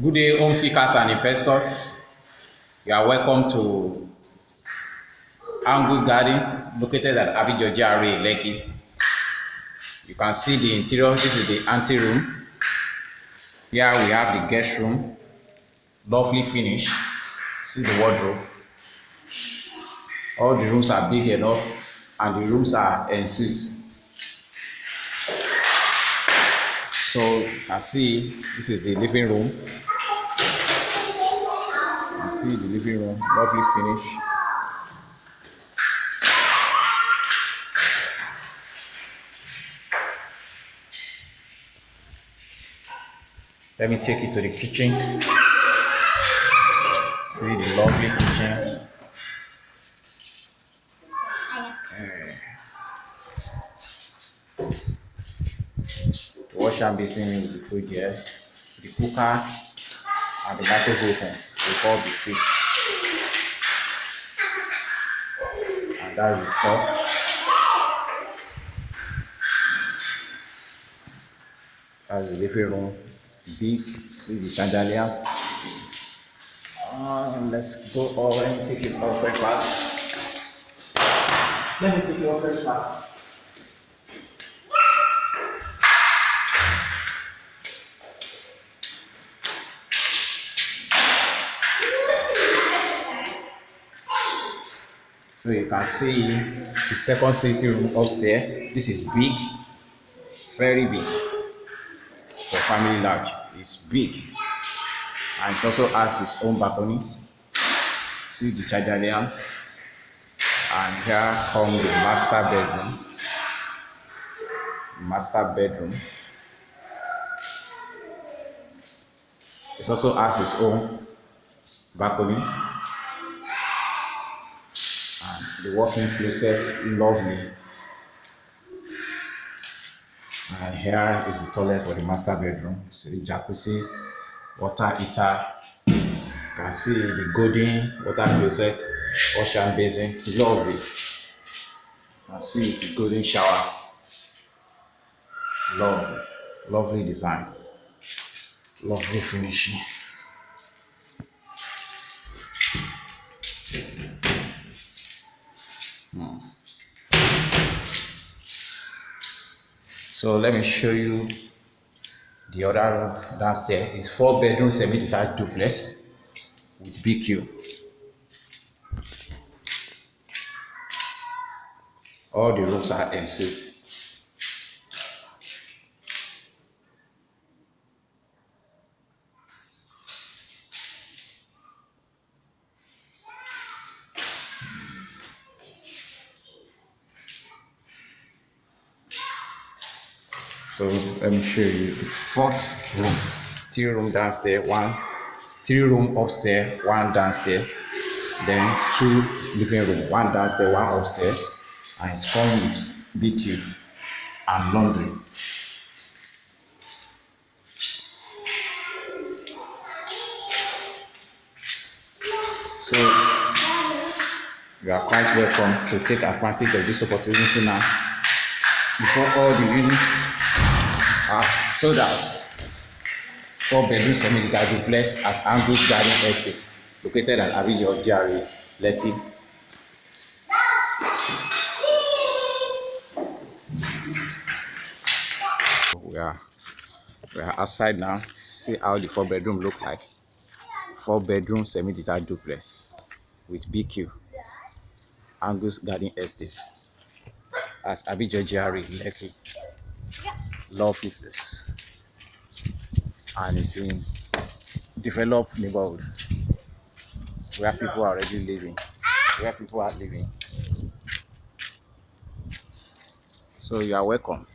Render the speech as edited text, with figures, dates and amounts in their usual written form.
Good day, home seekers and investors. You are welcome to Angle Gardens, located at Abijo GRA, Lekki. You can see the interior. This is the ante-room. Here we have the guest room, lovely finish. See the wardrobe. All the rooms are big enough, and the rooms are en suite. So you can see this is the living room. You can see the living room, lovely finish. Let me take you to the kitchen. See the lovely kitchen. The wash and basin with the food here, the cooker and the microwave oven with all the fish. And that's the stuff. That's the living room. Big. See the chandeliers. Let's go over and take it off very fast. Let me take it off very fast. So you can see the second sitting room upstairs. This is big, very big. For family large, it's big. And it also has its own balcony. See the chandeliers. And here comes the master bedroom. Master bedroom. It also has its own balcony. And the walk-in closet, lovely. And here is the toilet for the master bedroom. See the jacuzzi, water heater. You can see the golden water closet, wash and basin, lovely. You can see the golden shower, lovely, lovely design, lovely finishing. So let me show you the other room downstairs. It's 4-bedroom semi detached duplex with BQ. All the rooms are en suite. So let me show you the 4th room. 3 room downstairs, 3 room upstairs, 1 downstairs, then 2 living room, 1 downstairs, 1 upstairs, and it's come with BQ and laundry. So you are quite welcome to take advantage of this opportunity now before all the units are sold out. 4-bedroom semi detached duplex at Angle Garden Estate, located at Abijo GRA, Lekki. We are outside now. See how the 4-bedroom look like. 4-bedroom semi detached duplex with BQ, Angle Garden Estate at Abijo GRA, Lekki. Lovely place. And it's in developed neighborhood where people are already living, where people are living. So you are welcome.